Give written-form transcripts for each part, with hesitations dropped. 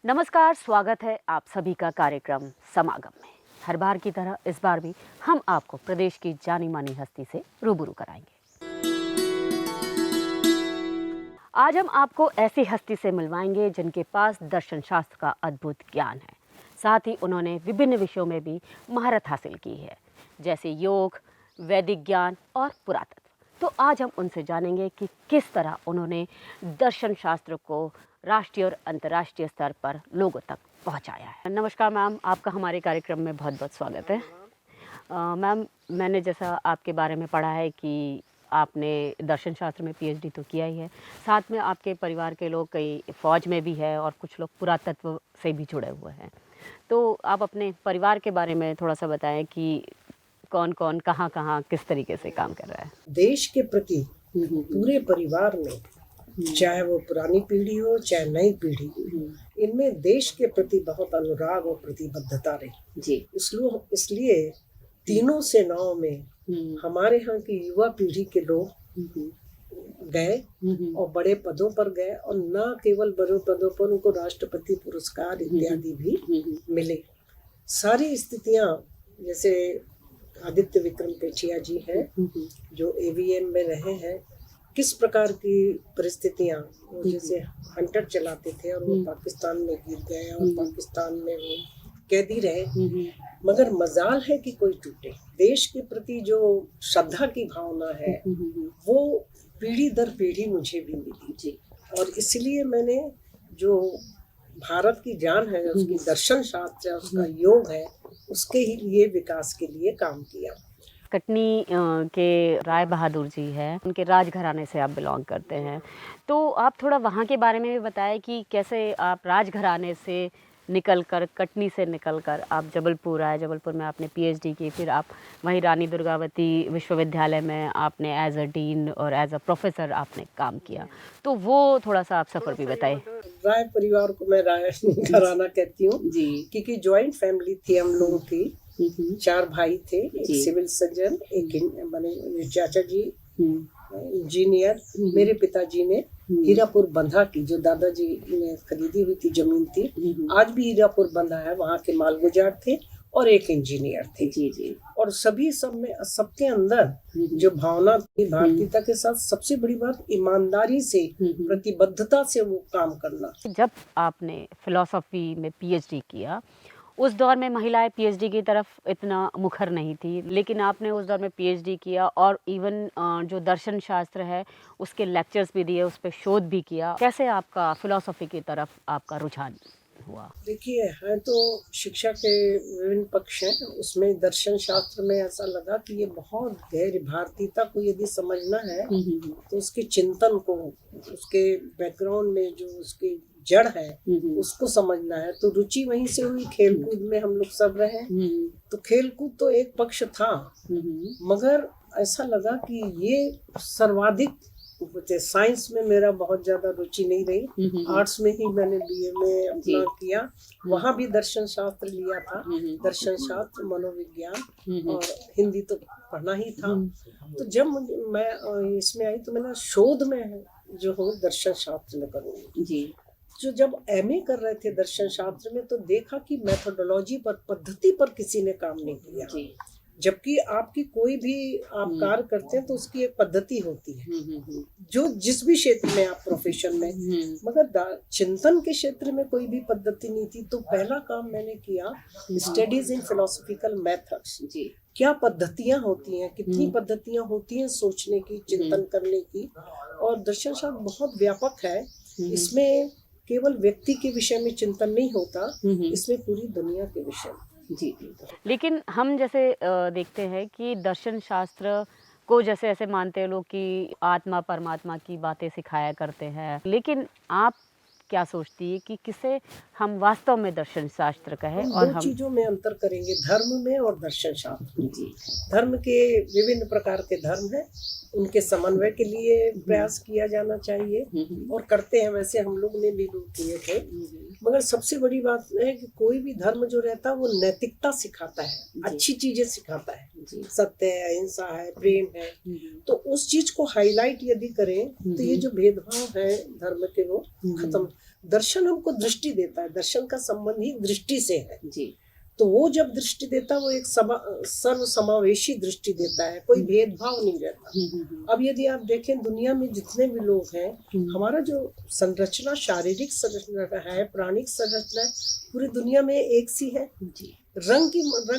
नमस्कार, स्वागत है आप सभी का कार्यक्रम समागम में। हर बार की तरह इस बार भी हम आपको प्रदेश की जानी मानी हस्ती से रूबरू कराएंगे। आज हम आपको ऐसी हस्ती से मिलवाएंगे जिनके पास दर्शन शास्त्र का अद्भुत ज्ञान है। साथ ही उन्होंने विभिन्न विषयों में भी महारत हासिल की है, जैसे योग, वैदिक ज्ञान और पुरातत्व। तो आज हम उनसे जानेंगे कि किस तरह उन्होंने दर्शन शास्त्र को राष्ट्रीय और अंतर्राष्ट्रीय स्तर पर लोगों तक पहुंचाया है। नमस्कार मैम, आपका हमारे कार्यक्रम में बहुत बहुत स्वागत है। मैम, मैंने जैसा आपके बारे में पढ़ा है कि आपने दर्शन शास्त्र में पीएचडी तो किया ही है, साथ में आपके परिवार के लोग कई फौज में भी है और कुछ लोग पुरातत्व से भी जुड़े हुए हैं। तो आप अपने परिवार के बारे में थोड़ा सा बताएं कि कौन कौन कहाँ कहाँ किस तरीके से काम कर रहा है। देश के प्रति पूरे परिवार में, चाहे वो पुरानी पीढ़ी हो चाहे नई पीढ़ी, इनमें देश के प्रति बहुत अनुराग और प्रतिबद्धता रही जी। इसलिए तीनों सेनाओं में हमारे यहाँ की युवा पीढ़ी के लोग गए और बड़े पदों पर गए, और न केवल बड़े पदों पर, उनको राष्ट्रपति पुरस्कार इत्यादि भी मिले। सारी स्थितियां, जैसे आदित्य विक्रम पेचिया जी हैं जो एवीएम में रहे हैं, किस प्रकार की परिस्थितियां, वो जैसे हंटर चलाते थे और वो पाकिस्तान में गिर गए और पाकिस्तान में वो कैदी रहे, मगर मजाल है कि कोई टूटे। देश के प्रति जो श्रद्धा की भावना है वो पीढ़ी दर पीढ़ी मुझे भी मिली जी। और इसलिए मैंने जो भारत की जान है, उसकी दर्शन शास्त्र है, उसका योग है, उसके ही लिए विकास के लिए काम किया। कटनी के राय बहादुर जी हैं, उनके राजघराने से आप बिलोंग करते हैं, तो आप थोड़ा वहाँ के बारे में भी बताएं कि कैसे आप राजघराने से निकलकर, कटनी से निकलकर आप जबलपुर आए। जबलपुर में आपने पीएचडी की, फिर आप वहीं रानी दुर्गावती विश्वविद्यालय में आपने एज अ डीन और एज अ प्रोफेसर आपने काम किया। तो वो थोड़ा सा आप सफ़र भी बताएं। राय परिवार को मैं राय घराना कहती हूँ जी, क्योंकि ज्वाइंट फैमिली थी हम लोगों की। 4 भाई थे, एक सिविल सर्जन, एक माने चाचा जी इंजीनियर, मेरे पिताजी ने हीरापुर बंधा की, जो दादाजी ने खरीदी हुई थी जमीन थी, आज भी हीरापुर बंधा है, वहाँ के मालगुजार थे और एक इंजीनियर थे जी। और सभी सब में, सबके अंदर जो भावना थी भारतीयता के साथ, सबसे बड़ी बात ईमानदारी से, प्रतिबद्धता से वो काम करना। जब आपने फिलॉसफी में पीएचडी किया, उस दौर में महिलाएं पीएचडी की तरफ इतना मुखर नहीं थी, लेकिन आपने उस दौर में पीएचडी किया और इवन जो दर्शन शास्त्र है उसके लेक्चर्स भी दिए, उस पर शोध भी किया। कैसे आपका फिलॉसफी की तरफ आपका रुझान हुआ? देखिए, है तो शिक्षा के विभिन्न पक्ष हैं, उसमें दर्शन शास्त्र में ऐसा लगा कि ये बहुत गहरी भारतीयता को यदि समझना है तो उसके चिंतन को, उसके बैकग्राउंड में जो उसकी जड़ है उसको समझना है। तो रुचि वहीं से हुई। खेलकूद में हम लोग सब रहे, तो खेलकूद तो एक पक्ष था, मगर ऐसा लगा कि ये सर्वाधिक, साइंस में मेरा बहुत ज्यादा रुचि नहीं रही। आर्ट्स में ही मैंने बीए में अपना किया, वहाँ भी दर्शन शास्त्र लिया था, दर्शन शास्त्र, मनोविज्ञान और हिंदी तो पढ़ना ही था। तो जब मैं इसमें आई तो मैंने शोध में जो हूँ दर्शन शास्त्र में करूँगी जी। जो जब एमए कर रहे थे दर्शन शास्त्र में, तो देखा कि मेथोडोलॉजी पर, पद्धति पर किसी ने काम नहीं किया जी। जबकि आपकी कोई भी आप कार्य करते हैं तो उसकी एक पद्धति होती है, जो जिस भी क्षेत्र में आप प्रोफेशन में, मगर चिंतन के क्षेत्र में कोई भी पद्धति नहीं थी। तो पहला काम मैंने किया स्टडीज इन फिलोसॉफिकल मेथड्स जी। क्या पद्धतियां होती हैं, कितनी पद्धतियां होती हैं सोचने की, चिंतन करने की। और दर्शन शास्त्र बहुत व्यापक है, इसमें केवल व्यक्ति के विषय में चिंतन नहीं होता, इसमें पूरी दुनिया के विषय में जी। लेकिन हम जैसे देखते हैं कि दर्शन शास्त्र को जैसे ऐसे मानते हैं लोग कि आत्मा परमात्मा की बातें सिखाया करते हैं, लेकिन आप क्या सोचती है कि किसे हम वास्तव में दर्शन शास्त्र कहें? और दो चीजों में अंतर करेंगे, धर्म में और दर्शन शास्त्र जी। धर्म के विभिन्न प्रकार के धर्म हैं, उनके समन्वय के लिए प्रयास किया जाना चाहिए और करते हैं, वैसे हम लोग ने भी किए थे। मगर सबसे बड़ी बात है कि कोई भी धर्म जो रहता है वो नैतिकता सिखाता है, अच्छी चीजें सिखाता है, सत्य है, अहिंसा है, प्रेम है। तो उस चीज को हाईलाइट यदि करें तो ये जो भेदभाव है धर्म के वो खत्म। दर्शन हमको दृष्टि देता है, दर्शन का संबंध ही दृष्टि से है जी। तो वो जब दृष्टि देता है वो एक सर्व समावेशी दृष्टि देता है, कोई भेदभाव नहीं रहता। अब यदि आप देखें दुनिया में जितने भी लोग हैं, हमारा जो संरचना, शारीरिक संरचना है, प्राणिक संरचना है, पूरी दुनिया में एक सी है। रंग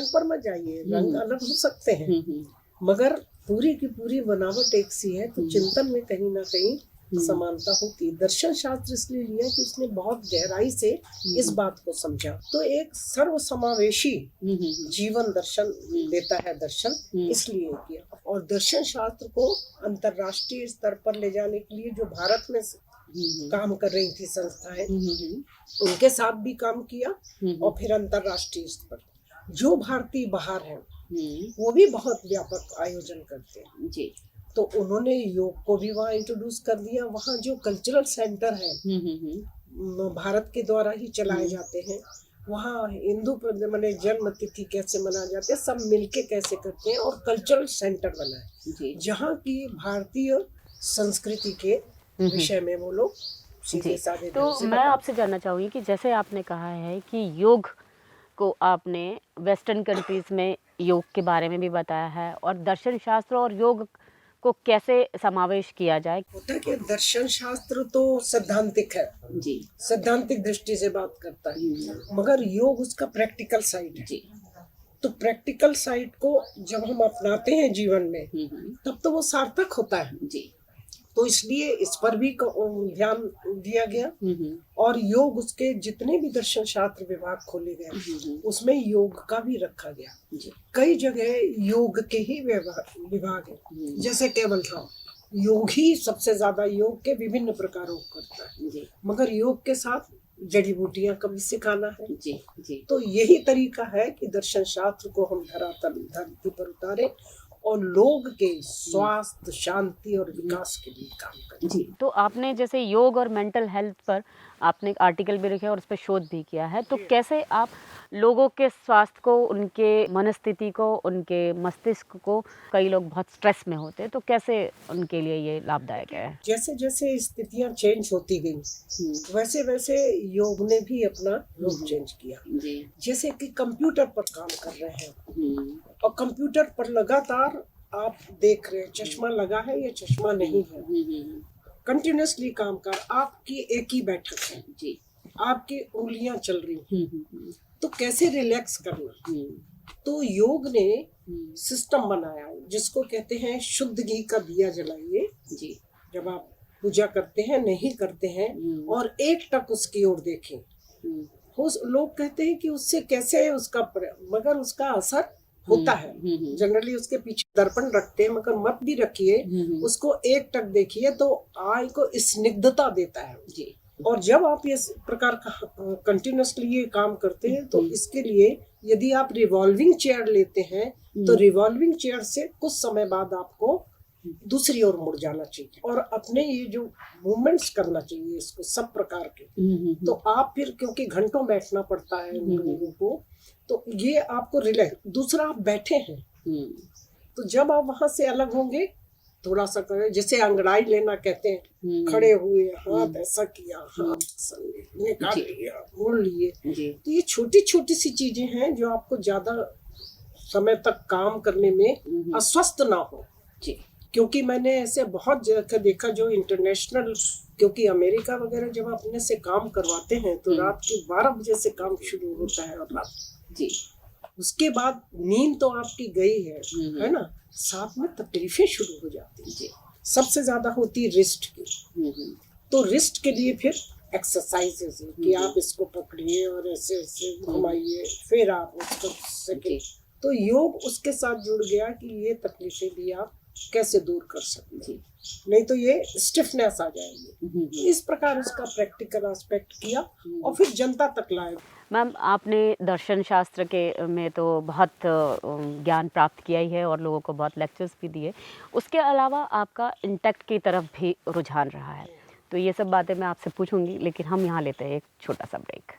पर मत जाइए, रंग अलग हो सकते हैं मगर पूरी की पूरी बनावट एक सी है। तो चिंतन में कहीं ना कहीं समानता होती है। दर्शन शास्त्र इसलिए लिया कि उसने बहुत गहराई से इस बात को समझा। तो एक सर्व समावेशी जीवन दर्शन देता है दर्शन, इसलिए किया। और दर्शन शास्त्र को अंतर्राष्ट्रीय स्तर पर ले जाने के लिए जो भारत में काम कर रही थी संस्थाएं, उनके साथ भी काम किया और फिर अंतर्राष्ट्रीय स्तर पर जो भारतीय बाहर हैं वो भी बहुत व्यापक आयोजन करते हैं जी। तो उन्होंने योग को भी वहाँ इंट्रोड्यूस कर दिया। वहाँ जो कल्चरल सेंटर है भारत के द्वारा ही चलाए जाते हैं, वहाँ हिंदू मैंने जन्म तिथि कैसे मनाए जाते हैं, सब मिलके कैसे करते हैं और कल्चरल सेंटर बनाए जहाँ की भारतीय संस्कृति के विषय में वो लोग सीधे साधे। तो मैं आपसे जानना चाहूँगी कि जैसे आपने कहा है कि योग को आपने वेस्टर्न कंट्रीज में योग के बारे में भी बताया है और दर्शन शास्त्र और योग को कैसे समावेश किया जाए। होता है कि दर्शन शास्त्र तो सैद्धांतिक है जी, सैद्धांतिक दृष्टि से बात करता है, मगर योग उसका प्रैक्टिकल साइड है जी। तो प्रैक्टिकल साइड को जब हम अपनाते हैं जीवन में तब तो वो सार्थक होता है जी। तो इसलिए इस पर भी ध्यान दिया गया और योग उसके जितने भी दर्शन शास्त्र विभाग खोले गए उसमें योग का भी रखा गया। कई जगह योग के ही विभाग है, जैसे केवल राम योग ही सबसे ज्यादा योग के विभिन्न प्रकारों को करता है, मगर योग के साथ जड़ी बूटियां कभी सिखाना है जी जी। तो यही तरीका है कि दर्शन शास्त्र को हम धरती पर उतारे और लोग के स्वास्थ्य, शांति और विकास के लिए काम करें जी। तो आपने जैसे योग और मेंटल हेल्थ पर आपने एक आर्टिकल भी लिखा और उस पर शोध भी किया है, तो कैसे आप लोगों के स्वास्थ्य को, उनके मनस्थिति को, उनके मस्तिष्क को, कई लोग बहुत स्ट्रेस में होते हैं, तो कैसे उनके लिए ये लाभदायक है? जैसे जैसे स्थितियां चेंज होती गई वैसे वैसे योग ने भी अपना रूप चेंज किया। जैसे कि कंप्यूटर पर काम कर रहे हैं और कंप्यूटर पर लगातार आप देख रहे हैं चश्मा लगा है या चश्मा नहीं है, कंटिन्यूसली काम कर, आपकी एक ही बैठक है जी, आपकी उंगलियां चल रही तो कैसे रिलैक्स करना। तो योग ने सिस्टम बनाया जिसको कहते हैं शुद्ध घी का दिया जलाइए जी। जब आप पूजा करते हैं, नहीं करते हैं और एक टक उसकी ओर देखें, लोग कहते हैं कि उससे कैसे उसका, मगर उसका असर होता है। जनरली उसके पीछे दर्पण रखते हैं, मगर मत भी रखिए, उसको एक टक देखिए तो आय को स्निग्धता देता है जी। और जब आप इस प्रकार का कंटिन्यूसली ये काम करते हैं तो इसके लिए यदि आप रिवॉल्विंग चेयर लेते हैं तो रिवॉल्विंग चेयर से कुछ समय बाद आपको दूसरी ओर मुड़ जाना चाहिए और अपने ये जो मूवमेंट्स करना चाहिए इसको सब प्रकार के। तो आप फिर, क्योंकि घंटों बैठना पड़ता है लोगों को, तो ये आपको रिलैक्स। दूसरा, आप बैठे हैं तो जब आप वहां से अलग होंगे थोड़ा सा करें, जैसे अंगड़ाई लेना कहते हैं, खड़े हुए हाथ ऐसा किया, हाथ निकाल लिया, मोड़ लिए। तो ये छोटी छोटी सी चीजें हैं जो आपको ज्यादा समय तक काम करने में अस्वस्थ ना हो जी। क्योंकि मैंने ऐसे बहुत जगह देखा जो इंटरनेशनल, क्योंकि अमेरिका वगैरह जब अपने से काम करवाते हैं तो रात के 12 बजे से काम शुरू होता है और रात जी, उसके बाद नींद तो आपकी गई है ना, साथ में तकलीफें शुरू हो जाती है। सबसे ज्यादा होती है रिस्ट की, तो रिस्ट के लिए फिर एक्सरसाइजेस कि आप इसको पकड़िए और ऐसे ऐसे घुमाइए, फिर आप उसको सके। तो योग उसके साथ जुड़ गया कि ये तकलीफें भी आप कैसे दूर कर सकते, नहीं तो ये स्टिफनेस आ जाएगी। इस प्रकार उसका प्रैक्टिकल एस्पेक्ट किया और फिर जनता तक लाए। मैम, आपने दर्शन शास्त्र के में तो बहुत ज्ञान प्राप्त किया ही है और लोगों को बहुत लेक्चर्स भी दिए, उसके अलावा आपका इंटेक्ट की तरफ भी रुझान रहा है, तो ये सब बातें मैं आपसे पूछूंगी, लेकिन हम यहाँ लेते हैं एक छोटा सा ब्रेक।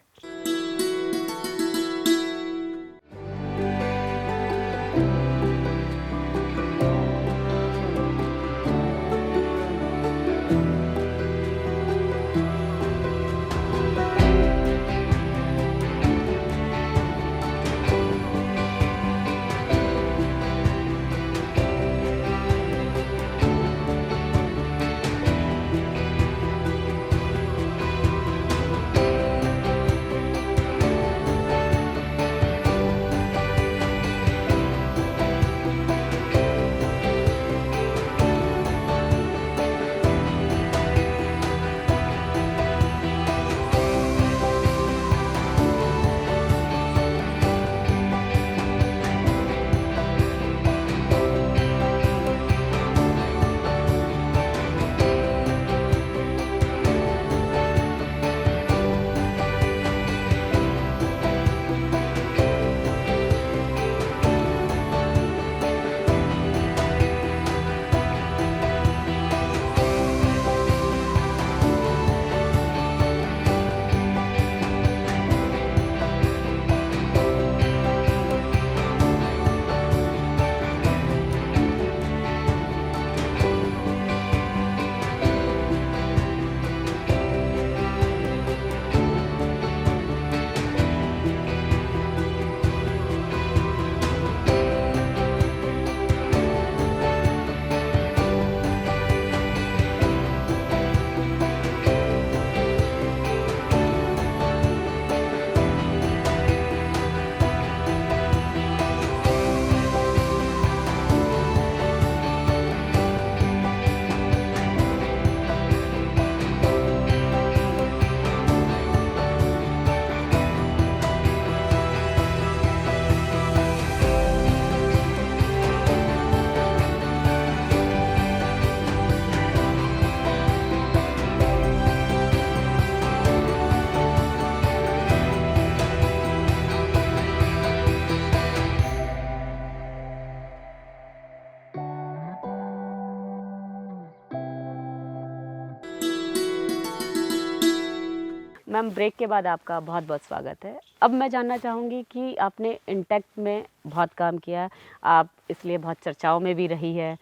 मैम, ब्रेक के बाद आपका बहुत बहुत स्वागत है। अब मैं जानना चाहूँगी कि आपने इंटेक्ट में बहुत काम किया, आप इसलिए बहुत चर्चाओं में भी रही है।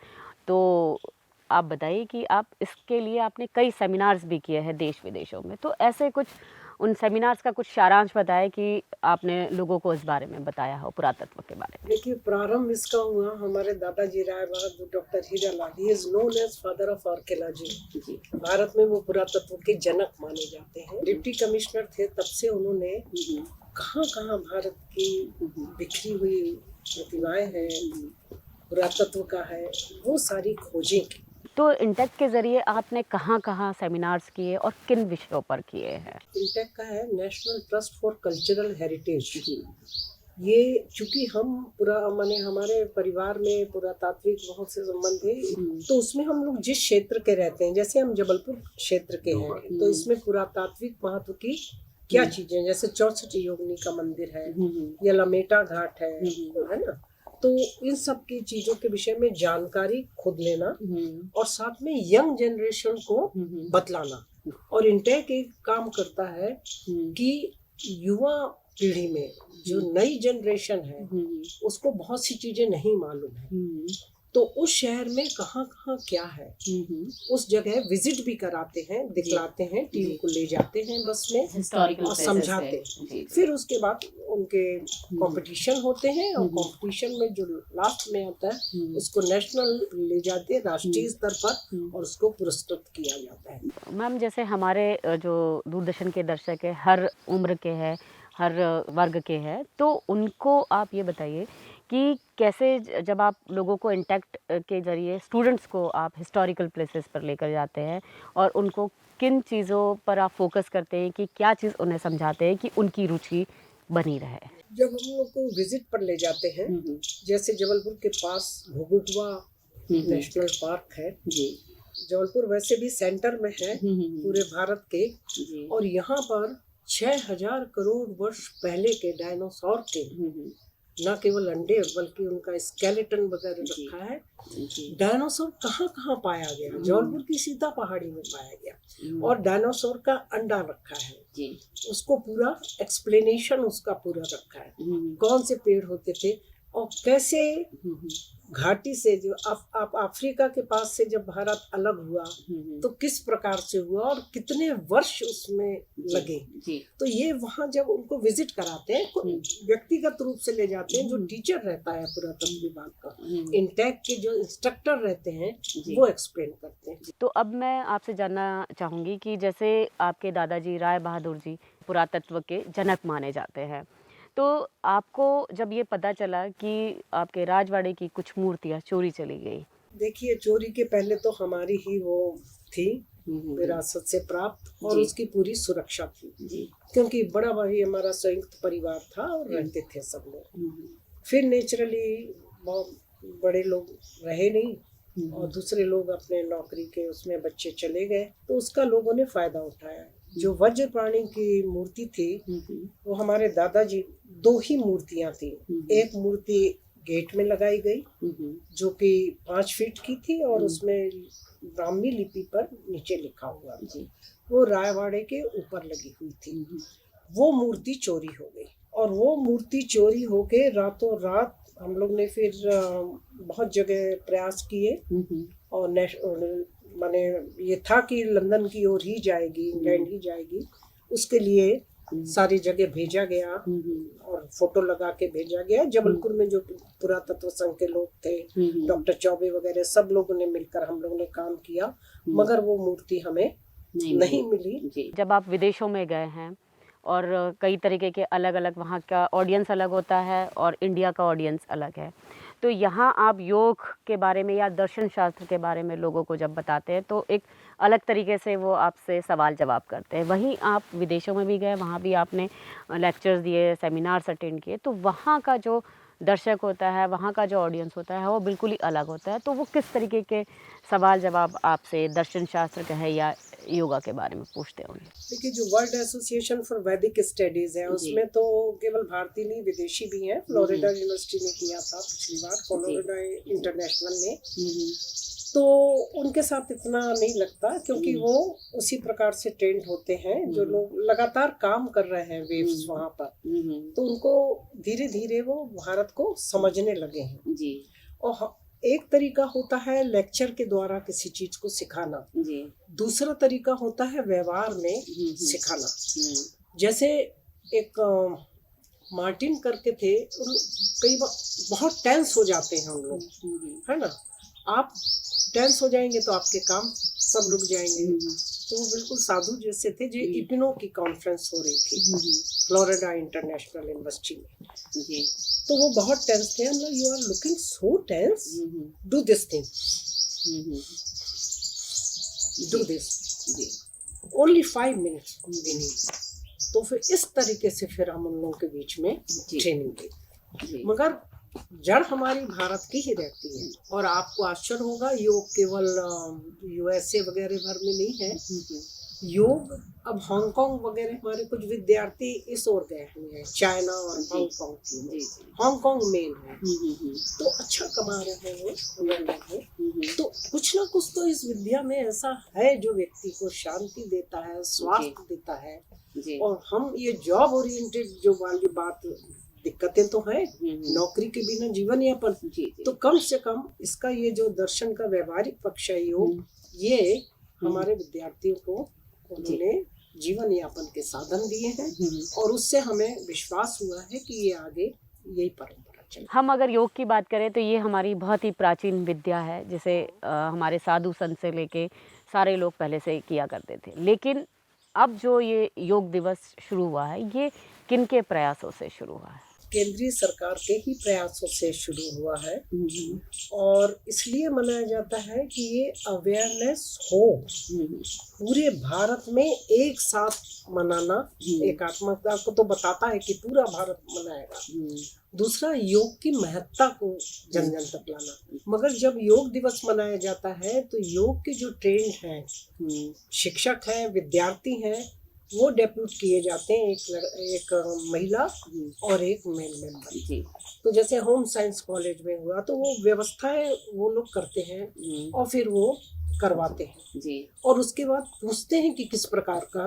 तो आप बताइए कि आप इसके लिए आपने कई सेमिनार्स भी किए हैं देश विदेशों में। तो ऐसे कुछ उन सेमिनार्स का कुछ सारांश बताएं कि आपने लोगों को इस बारे में बताया हो, पुरातत्व के बारे में। देखिए, प्रारंभ इसका हुआ हमारे दादाजी Rai Bahadur doctor Hiralal, he is known as father of archaeology. Bharat में वो पुरातत्व के जनक माने जाते हैं। डिप्टी कमिश्नर थे, तब से उन्होंने कहाँ कहाँ भारत की बिखरी हुई प्रतिभाएं हैं, पुरातत्व का है, वो सारी खोजें की। तो इंटेक्ट के ज़रिए आपने कहाँ कहाँ सेमिनार्स किए और किन विषयों पर किए हैं? इंटेक्ट का है national trust for cultural heritage. ये चूंकि हम माने हमारे परिवार में पुरातात्विक बहुत से संबंध है, तो उसमें हम लोग जिस क्षेत्र के रहते हैं, जैसे हम जबलपुर क्षेत्र के हैं, तो इसमें पुरातात्विक महत्व की क्या चीजें, जैसे 64 योगिनी का मंदिर है या लमेटा घाट है ना, तो इन सब की चीजों के विषय में जानकारी खुद लेना और साथ में यंग जनरेशन को बतलाना। और इंटेक एक काम करता है कि युवा पीढ़ी में जो नई जनरेशन है उसको बहुत सी चीजें नहीं मालूम है, तो उस शहर में कहाँ कहाँ क्या है उस जगह विजिट भी कराते हैं, दिखलाते हैं, टीम को ले जाते हैं बस में और समझाते हैं। फिर उसके बाद उनके कंपटीशन होते हैं और कंपटीशन में जो लास्ट में आता है उसको नेशनल ले जाते हैं, राष्ट्रीय स्तर पर, और उसको पुरस्कृत किया जाता है। मैम, जैसे हमारे जो दूरदर्शन के दर्शक है, हर उम्र के हैं, हर वर्ग के हैं, तो उनको आप ये बताइए कि कैसे जब आप लोगों को इंटेक्ट के ज़रिए स्टूडेंट्स को आप हिस्टोरिकल प्लेसेस पर लेकर जाते हैं और उनको किन चीज़ों पर आप फोकस करते हैं कि क्या चीज़ उन्हें समझाते हैं कि उनकी रुचि बनी रहे? जब हम लोग को विजिट पर ले जाते हैं, जैसे जबलपुर के पास घुघुटवा नेशनल पार्क है, जबलपुर वैसे भी सेंटर में है पूरे भारत के, और यहाँ पर 6000 करोड़ वर्ष पहले के डायनासोर के न केवल अंडे बल्कि उनका स्केलेटन वगैरह रखा है। डायनासोर कहाँ कहाँ पाया गया? जबलपुर की सीता पहाड़ी में पाया गया, और डायनासोर का अंडा रखा है, उसको पूरा एक्सप्लेनेशन उसका पूरा रखा है, कौन से पेड़ होते थे और कैसे घाटी से जो आप अफ्रीका के पास से जब भारत अलग हुआ तो किस प्रकार से हुआ और कितने वर्ष उसमें लगे। तो ये वहाँ जब उनको विजिट कराते हैं, व्यक्तिगत रूप से ले जाते हैं, जो टीचर रहता है पुरातत्व विभाग का, इंटेक के जो इंस्ट्रक्टर रहते हैं, वो एक्सप्लेन करते हैं। तो अब मैं आपसे जानना चाहूँगी कि जैसे आपके दादाजी राय बहादुर जी पुरातत्व के जनक माने जाते हैं, तो आपको जब ये पता चला कि आपके राजवाड़े की कुछ मूर्तियाँ चोरी चली गई? देखिए, चोरी के पहले तो हमारी ही वो थी विरासत से प्राप्त, और उसकी पूरी सुरक्षा थी, क्योंकि बड़ा भारी हमारा संयुक्त परिवार था और रहते थे सब लोग। फिर नेचुरली बहुत बड़े लोग रहे नहीं और दूसरे लोग अपने नौकरी के उसमें बच्चे चले गए, तो उसका लोगों ने फायदा उठाया। जो वज्र प्राणी की मूर्ति थी वो हमारे दादाजी, 2 ही मूर्तियां थी। एक मूर्ति गेट में लगाई गई जो कि 5 फीट की थी और उसमें ब्राह्मी लिपि पर नीचे लिखा हुआ था, वो रायवाड़े के ऊपर लगी हुई थी। वो मूर्ति चोरी हो गई, और वो मूर्ति चोरी होके रातों रात हम लोग ने फिर बहुत जगह प्रयास किए, और माने ये था कि लंदन की ओर ही जाएगी, इंग्लैंड ही जाएगी, उसके लिए सारी जगह भेजा गया और फोटो लगा के भेजा गया। जबलपुर में जो पुरातत्व संघ के लोग थे, डॉक्टर चौबे वगैरह, सब लोगों ने मिलकर हम लोगों ने काम किया, मगर वो मूर्ति हमें नहीं मिली। जब आप विदेशों में गए हैं और कई तरीके के अलग अलग वहाँ का ऑडियंस अलग होता है और इंडिया का ऑडियंस अलग है, तो यहाँ आप योग के बारे में या दर्शन शास्त्र के बारे में लोगों को जब बताते हैं तो एक अलग तरीके से वो आपसे सवाल जवाब करते हैं। वहीं आप विदेशों में भी गए, वहाँ भी आपने लेक्चर्स दिए, सेमिनार्स अटेंड किए, तो वहाँ का जो दर्शक होता है, वहाँ का जो ऑडियंस होता है, वो बिल्कुल ही अलग होता है। तो वो किस तरीके के सवाल जवाब आपसे दर्शन शास्त्र का है या योगा के बारे में पूछते हैं? देखिए, जो वर्ल्ड एसोसिएशन फॉर वैदिक स्टडीज है उसमें तो केवल भारतीय नहीं विदेशी भी हैं। फ्लोरिडा यूनिवर्सिटी ने किया था पिछली बार, फ्लोरिडा इंटरनेशनल ने, तो उनके साथ इतना नहीं लगता, क्योंकि वो उसी प्रकार से ट्रेंड होते हैं जो लोग लगातार काम कर रहे हैं वेव्स वहाँ पर, तो उनको धीरे धीरे वो भारत को समझने लगे हैं जी। और एक तरीका होता है लेक्चर के द्वारा किसी चीज को सिखाना, जी। दूसरा तरीका होता है व्यवहार में सिखाना। जैसे एक मार्टिन करके थे, कई बार बहुत टेंस हो जाते हैं उन लोग, है ना। आप टेंस हो जाएंगे तो आपके काम सब रुक जाएंगे। तो वो बिल्कुल साधु जैसे थे। जो इग्नो की कॉन्फ्रेंस हो रही थी फ्लोरिडा इंटरनेशनल यूनिवर्सिटी में, तो वो बहुत टेंस थे। हम लोग, you are looking so tense, do this thing, do this, only 5 minutes we need. तो फिर इस तरीके से फिर हम उन लोगों के बीच में ट्रेनिंग दी, मगर जड़ हमारी भारत की ही रहती है। और आपको आश्चर्य होगा, योग केवल यूएसए वगैरह भर में नहीं है। योग अब हांगकांग वगैरह, हमारे कुछ विद्यार्थी इस ओर गए हैं, चाइना और हांगकांग की। हांगकांग मेन है, तो अच्छा कमा रहे हैं वो। तो कुछ ना कुछ तो इस विद्या में ऐसा है जो व्यक्ति को शांति देता है, स्वास्थ्य देता है। और हम ये जॉब ओरिएंटेड जो वाली बात, दिक्कतें तो हैं, नौकरी के बिना जीवन यापन, तो कम से कम इसका ये जो दर्शन का व्यवहारिक पक्ष है योग, ये हमारे विद्यार्थियों को उन्होंने जीवन यापन के साधन दिए हैं। और उससे हमें विश्वास हुआ है कि ये आगे यही परंपरा चले। हम अगर योग की बात करें तो ये हमारी बहुत ही प्राचीन विद्या है, जिसे हमारे साधु संत से लेके सारे लोग पहले से किया करते थे। लेकिन अब जो ये योग दिवस शुरू हुआ है, ये किन के प्रयासों से शुरू हुआ है? केंद्रीय सरकार के ही प्रयासों से शुरू हुआ है। और इसलिए मनाया जाता है कि ये अवेयरनेस हो, पूरे भारत में एक साथ मनाना। एकात्मकता को तो बताता है कि पूरा भारत मनाएगा। दूसरा, योग की महत्ता को जन जन तक लाना। मगर जब योग दिवस मनाया जाता है तो योग के जो ट्रेंड हैं, शिक्षक हैं, विद्यार्थी हैं, वो डेप्यूट किए जाते हैं, एक महिला और एक मेल मेंबर। तो जैसे होम साइंस कॉलेज में हुआ, तो वो व्यवस्थाएं वो लोग करते हैं और फिर वो करवाते हैं। और उसके बाद पूछते हैं कि किस प्रकार का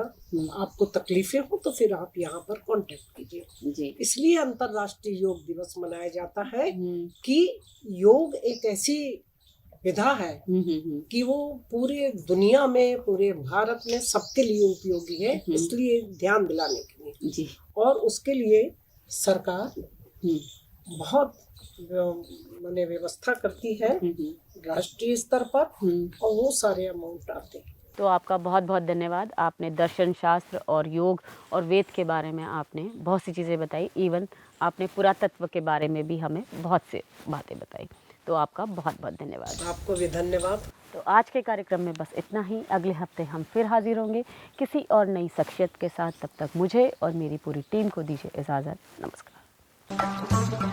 आपको तकलीफें हो, तो फिर आप यहाँ पर कांटेक्ट कीजिए। इसलिए अंतर्राष्ट्रीय योग दिवस मनाया जाता है कि योग एक ऐसी विधा है कि वो पूरे दुनिया में, पूरे भारत में सबके लिए उपयोगी है। इसलिए ध्यान दिलाने के लिए और उसके लिए सरकार बहुत माने व्यवस्था करती है राष्ट्रीय स्तर पर, और वो सारे अमाउंट आते हैं। तो आपका बहुत बहुत धन्यवाद। आपने दर्शन शास्त्र और योग और वेद के बारे में आपने बहुत सी चीज़ें बताई। इवन आपने पुरातत्व के बारे में भी हमें बहुत से बातें बताई। तो आपका बहुत बहुत धन्यवाद। आपको भी धन्यवाद। तो आज के कार्यक्रम में बस इतना ही। अगले हफ्ते हम फिर हाजिर होंगे किसी और नई शख्सियत के साथ। तब तक मुझे और मेरी पूरी टीम को दीजिए इजाज़त। नमस्कार।